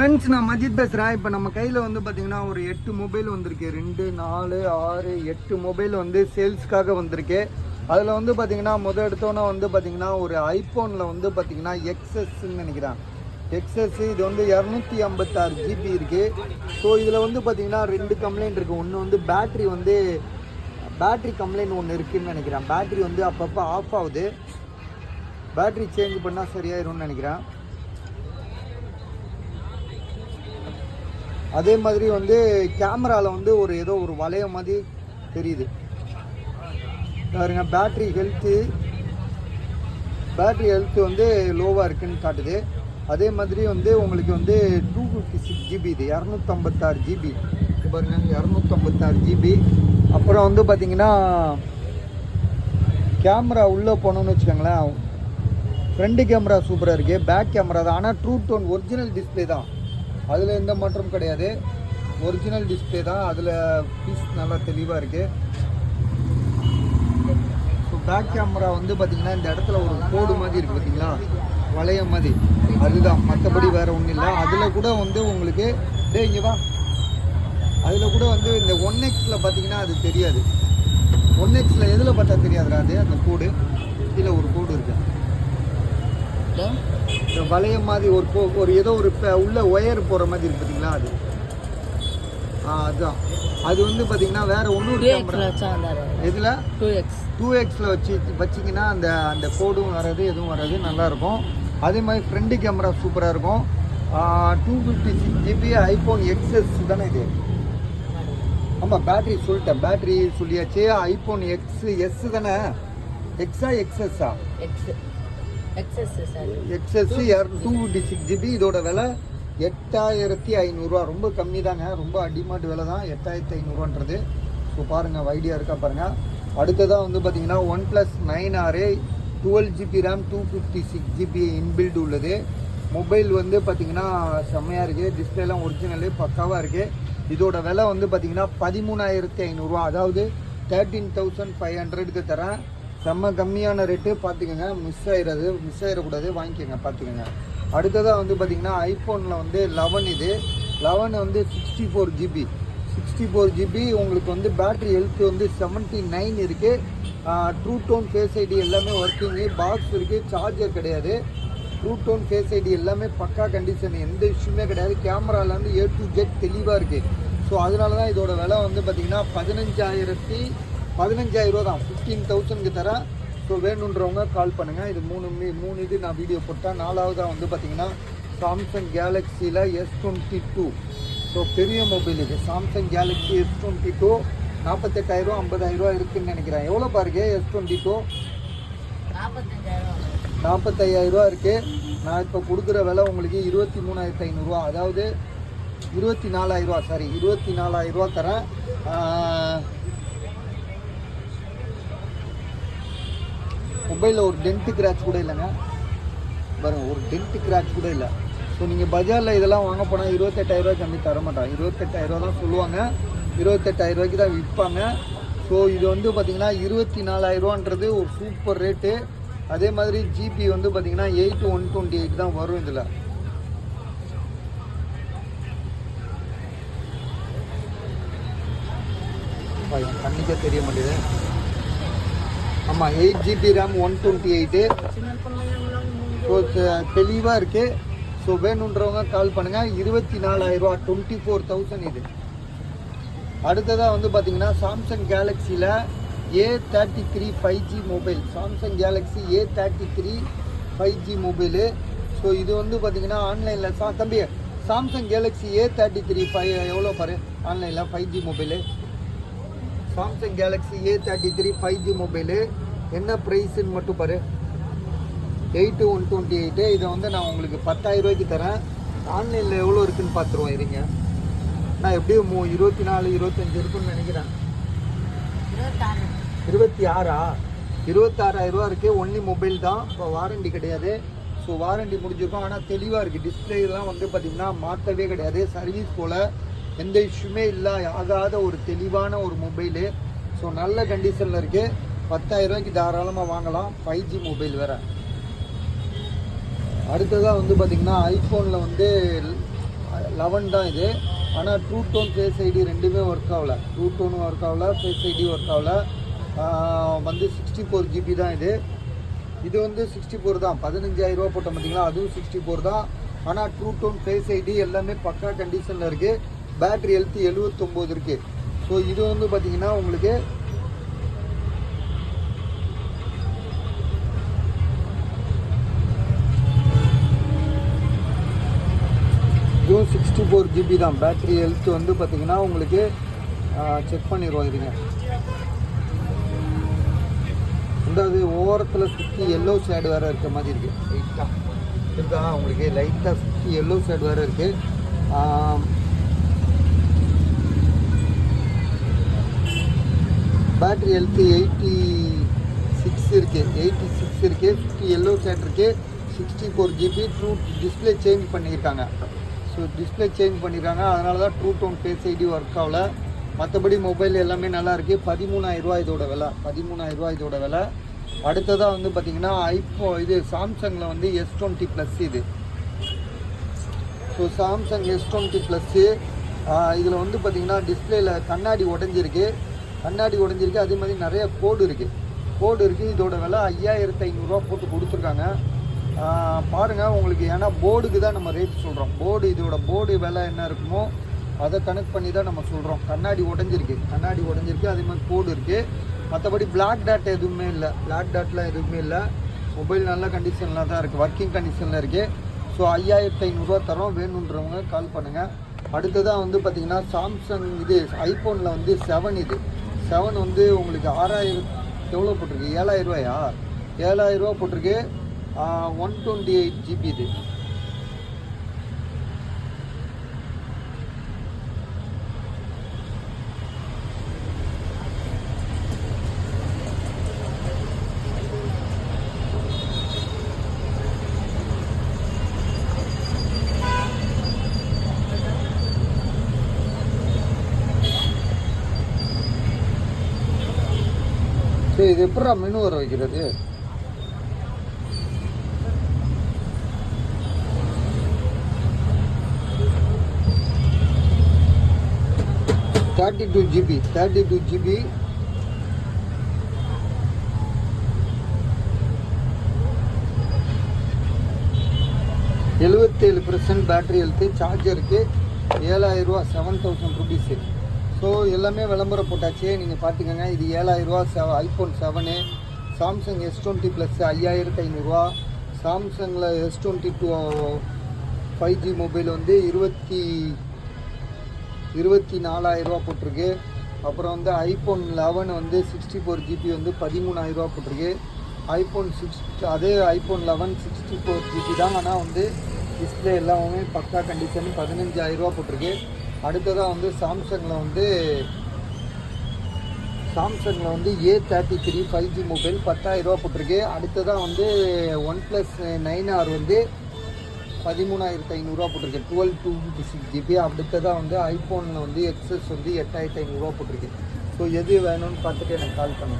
Friends, நான் மஜித் பேசுகிறேன். இப்போ நம்ம கையில் வந்து பார்த்திங்கன்னா ஒரு 8 மொபைல் வந்திருக்கு. 2, 4, 6, 8 மொபைல் வந்து சேல்ஸ்க்காக வந்திருக்கு. அதில் வந்து பார்த்திங்கன்னா எடுத்தோன்னே வந்து பார்த்திங்கன்னா ஒரு ஐஃபோனில் வந்து பார்த்திங்கன்னா எக்ஸ்எஸ்ன்னு நினைக்கிறேன். எக்ஸ்எஸ் இது வந்து 256 GB இருக்குது. ஸோ இதில் வந்து பார்த்திங்கன்னா 2 கம்ப்ளைண்ட் இருக்குது. ஒன்று வந்து பேட்ரி கம்ப்ளைண்ட் ஒன்று இருக்குதுன்னு நினைக்கிறேன். பேட்ரி வந்து அப்பப்போ ஆஃப் ஆகுது. பேட்ரி சேஞ்ச் பண்ணால் சரியாயிரும்னு நினைக்கிறேன். அதே மாதிரி வந்து கேமராவில் வந்து ஏதோ ஒரு வளைய மாதிரி தெரியுது பாருங்க. பேட்ரி ஹெல்த்து வந்து லோவாக இருக்குன்னு காட்டுது. அதே மாதிரி வந்து உங்களுக்கு வந்து 256 GB இது 256 GB பாருங்க. 256 GB. அப்புறம் வந்து பார்த்திங்கன்னா கேமரா உள்ளே போனோன்னு வச்சுக்கோங்களேன். ஃப்ரண்ட் கேமரா சூப்பராக இருக்குது. பேக் கேமரா தான், ஆனால் ட்ரூ டோன் ஒரிஜினல் டிஸ்பிளே தான். அதில் எந்த மாற்றம் கிடையாது. ஒரிஜினல் டிஸ்பிளே தான். அதில் பீஸ் நல்லா தெளிவாக இருக்குது. ஸோ பேக் கேமரா வந்து பார்த்திங்கன்னா இந்த இடத்துல ஒரு கோடு மாதிரி இருக்குது பார்த்திங்களா, வளைய மாதிரி. அதுதான், மற்றபடி வேறு ஒன்றும் இல்லை. அதில் கூட வந்து உங்களுக்கு இங்கே வா, அதில் கூட வந்து இந்த 1Xல் பார்த்திங்கன்னா அது தெரியாது. 1Xல் எதில் பார்த்தா தெரியாதுடா அது, அந்த கோடு கீழே ஒரு கோடு இருக்குது. இந்த வளைய மாதிரி ஒரு ஏதோ ஒரு உள்ள ஒயர் போகிற மாதிரி இருக்கு பார்த்தீங்களா, அது அதுதான். அது வந்து பார்த்தீங்கன்னா வேற ஒன்றும் இதில் 2Xல வச்சிங்கன்னா அந்த கோடும் வராது, எதுவும் வராது, நல்லாயிருக்கும். அதே மாதிரி ஃப்ரண்ட் கேமரா சூப்பராக இருக்கும். 256 GB ஐஃபோன் எக்ஸ்எஸ் தானே இது. ஆமாம், பேட்ரி சொல்லிட்டேன், பேட்ரி சொல்லியாச்சு. ஐஃபோன் எஸ் தானே. எக்ஸா எக்ஸ்எஸ்ஸா? XS 256 GB. இதோட விலை 8500 ரொம்ப கம்மி தாங்க. ரொம்ப அடிமாட் விலை தான் 8500. ஸோ பாருங்கள், ஐடியா இருக்கா பாருங்கள். அடுத்ததாக வந்து பார்த்தீங்கன்னா OnePlus 9R 12 GB RAM 256 GB inbuilt உள்ளது. மொபைல் வந்து பார்த்திங்கன்னா செம்மையாக இருக்குது. டிஸ்பிளேலாம் ஒரிஜினலு பக்காவாக இருக்குது. இதோட விலை வந்து பார்த்திங்கன்னா 13500, அதாவது 13,500க்கு தரேன். செம்ம கம்மியான ரேட்டு. பார்த்துக்கோங்க, மிஸ் ஆகிடக்கூடாது, வாங்கிக்கோங்க, பார்த்துக்கோங்க. அடுத்ததாக வந்து பார்த்திங்கன்னா ஐஃபோனில் வந்து 11 இது 11 வந்து 64 GB உங்களுக்கு வந்து பேட்ரி ஹெல்த் வந்து 79 இருக்குது. ட்ரூ டோன் ஃபேஸ் ஐடி எல்லாமே ஒர்க்கிங்கு. பாக்ஸ் இருக்குது, சார்ஜர் கிடையாது. ட்ரூ டோன் ஃபேஸ் ஐடி எல்லாமே பக்கா கண்டிஷன், எந்த இஷ்யூமே கிடையாது. கேமராலேருந்து A to Z தெளிவாக இருக்குது. ஸோ அதனால தான் இதோட விலை வந்து பார்த்திங்கன்னா 15,000 தான். 15,000க்கு தரேன். ஸோ வேணுன்றவங்க கால் பண்ணுங்கள். இது மூணு இது நான் வீடியோ போட்டேன். நாலாவதாக வந்து பார்த்திங்கன்னா சாம்சங் கேலக்ஸியில் S22. ஸோ பெரிய மொபைல் இது. சாம்சங் கேலக்ஸி S22 48,000 50,000 இருக்குதுன்னு நினைக்கிறேன். எவ்வளோ பாருங்க, S22 45,000 இருக்குது. நான் இப்போ கொடுக்குற விலை உங்களுக்கு 23,500, அதாவது 24,000, சாரி 24,000 தரேன். மொபைலில் ஒரு டென்ட்டு கிராச் கூட இல்லைங்க பாருங்கள், ஒரு டென்ட்டு கிராச் கூட இல்லை. ஸோ நீங்கள் பஜாரில் இதெல்லாம் வாங்க போனால் 28,000 கம்மி தர மாட்டாங்க. 28,000 தான் சொல்லுவாங்க, 28,000 தான் விற்பாங்க. ஸோ இது வந்து பார்த்திங்கன்னா 24,000ன்றது ஒரு சூப்பர் ரேட்டு. அதே மாதிரி ஜிபி வந்து பார்த்திங்கன்னா 8128 தான் வரும் இதில். கண்ணிக்கே தெரிய மாட்டேது. ஆமாம், 8 GB RAM 128. ஸோ தெளிவாக இருக்குது. ஸோ வேணுன்றவங்க கால் பண்ணுங்கள். 24,000, 24,000 இது. அடுத்ததாக வந்து பார்த்திங்கன்னா சாம்சங் கேலக்ஸியில் A33 5G mobile. Samsung Galaxy A33 5G mobile. So இது வந்து பார்த்திங்கன்னா ஆன்லைனில் தம்பி சாம்சங் கேலக்ஸி A33 எவ்வளோ பாரு ஆன்லைனில் 5G mobile. Samsung Galaxy A33 5G mobile என்ன ப்ரைஸுன்னு மட்டும் பாரு, 8128. இதை வந்து நான் உங்களுக்கு 10,000 தரேன். ஆன்லைனில் எவ்வளோ இருக்குதுன்னு பார்த்துருவோம் இருங்க. நான் எப்படியும் 24 25 இருக்குன்னு நினைக்கிறேன். 26,000 இருக்குது. ஒன்லி மொபைல் தான். இப்போ வாரண்டி கிடையாது. ஸோ வாரண்டி முடிஞ்சிருக்கும். ஆனால் தெளிவாக இருக்குது. டிஸ்பிளேலாம் வந்து பார்த்திங்கன்னா மாற்றவே கிடையாது. சர்வீஸ் போல் எந்த இஷ்யூமே இல்லை, ஆகாத ஒரு தெளிவான ஒரு மொபைலு. ஸோ நல்ல கண்டிஷனில் இருக்குது. 10,000 தாராளமாக வாங்கலாம். 5G மொபைல் வேறு. அடுத்ததாக வந்து பார்த்திங்கன்னா ஐஃபோனில் வந்து 11 தான் இது. ஆனால் ட்ரூ டோன் ஃபேஸ் ஐடி ரெண்டுமே ஒர்க் ஆகல. ட்ரூ டோனும் ஒர்க் ஆகல, ஃபேஸ் ஐடி ஒர்க் ஆகல. வந்து 64 GB தான் இது. இது வந்து 64 தான். 15,000 ரூபா போட்ட பார்த்தீங்களா, அதுவும் 64 தான். ஆனால் ட்ரூ டோன் ஃபேஸ் ஐடி எல்லாமே பக்கா கண்டிஷனில் இருக்குது. பேட்ரி ஹெல்த் 79 இருக்குது. ஸோ இது வந்து பார்த்தீங்கன்னா உங்களுக்கு இதுவும் 64 GB தான். பேட்ரி ஹெல்த் வந்து பார்த்தீங்கன்னா உங்களுக்கு செக் பண்ணிடுவோம். இருங்க, ரெண்டாவது ஓரத்தில் சுற்றி எல்லோ ஷேடு வேறு இருக்க மாதிரி இருக்குது. லைட்டாக இருக்கா உங்களுக்கு, லைட்டாக சுற்றி எல்லோ ஷேடு வேறு இருக்குது. பேட்ரி ஹெல்த்து 86 இருக்குது. 86 இருக்குது. சுற்றி எல்லோ ஷேட் இருக்குது. 64 GB. ட்ரூ டிஸ்பிளே சேஞ்ச் பண்ணியிருக்காங்க. ஸோ டிஸ்பிளே சேஞ்ச் பண்ணியிருக்காங்க. அதனால தான் true tone face ID work ஆகல. மற்றபடி மொபைல் எல்லாமே நல்லா இருக்குது. 13,000 ரூபா இதோட விலை. 13,000 ரூபா இதோட விலை. அடுத்ததாக வந்து பார்த்திங்கன்னா இது சாம்சங்கில் வந்து S20 ப்ளஸ் இது. ஸோ சாம்சங் S20 ப்ளஸ்ஸு இதில் வந்து பார்த்திங்கன்னா டிஸ்பிளேயில் கண்ணாடி உடஞ்சிருக்கு. அதே மாதிரி நிறைய கோடு இருக்குது. இதோட விலை 5,500 ரூபா போட்டு கொடுத்துருக்காங்க. பாருங்கள் உங்களுக்கு, ஏன்னா போர்டுக்கு தான் நம்ம ரேட் சொல்கிறோம். இதோட போர்டு விலை என்ன இருக்குமோ அதை கனெக்ட் பண்ணி தான் நம்ம சொல்கிறோம். கண்ணாடி உடஞ்சிருக்கு. அதே மாதிரி கோடு இருக்குது. மற்றபடி பிளாக் டாட் எதுவுமே இல்லை. மொபைல் நல்ல கண்டிஷனில் தான் இருக்குது. ஒர்க்கிங் கண்டிஷனில் இருக்குது. ஸோ 5,500 ரூபா தரோம். வேணுன்றவங்க கால் பண்ணுங்கள். அடுத்ததாக வந்து பார்த்திங்கன்னா சாம்சங் இது ஐஃபோனில் வந்து 7 இது. 7 வந்து உங்களுக்கு 6,000 எவ்வளோ போட்டிருக்கு? 7,000 ரூபாயா? 7,000 ரூபா போட்டிருக்கு. 128 GB இது. சரி, இது எப்படா மெனு வர வைக்கிறது? $32 GB 77% பேட்ரி ஹெல்த்து. சார்ஜருக்கு 7,000 ரூபா, 7,000 ருபீஸு. ஸோ எல்லாமே விளம்பரம் போட்டாச்சு, நீங்கள் பார்த்துக்கோங்க. இது 7,000 ரூபா. ஐஃபோன் 7 சாம்சங் S20 ப்ளஸ் 5,500 ரூபா. சாம்சங்கில் S22 5G மொபைல் வந்து 24,000 ரூபா போட்டிருக்கு. அப்புறம் வந்து ஐஃபோன் 11 வந்து 64 GB வந்து 13,000 ரூபா போட்டிருக்கு. அதே ஐஃபோன் 11 64 GB தான். ஆனால் வந்து டிஸ்பிளே எல்லாமே பக்கா கண்டிஷன். 15,000 ரூபா போட்டிருக்கு. அடுத்ததாக வந்து சாம்சங்கில் வந்து A33 5G மொபைல் 10,000 ரூபா போட்டிருக்கு. அடுத்ததாக வந்து OnePlus 9R வந்து 13,500 ரூபா போட்டிருக்கு. 12/256 GB. அடுத்ததாக வந்து ஐஃபோனில் வந்து XS வந்து 8,500 ரூபா போட்டிருக்கு. ஸோ எது வேணும்னு பார்த்துட்டு எனக்கு கால் பண்ணுங்கள்.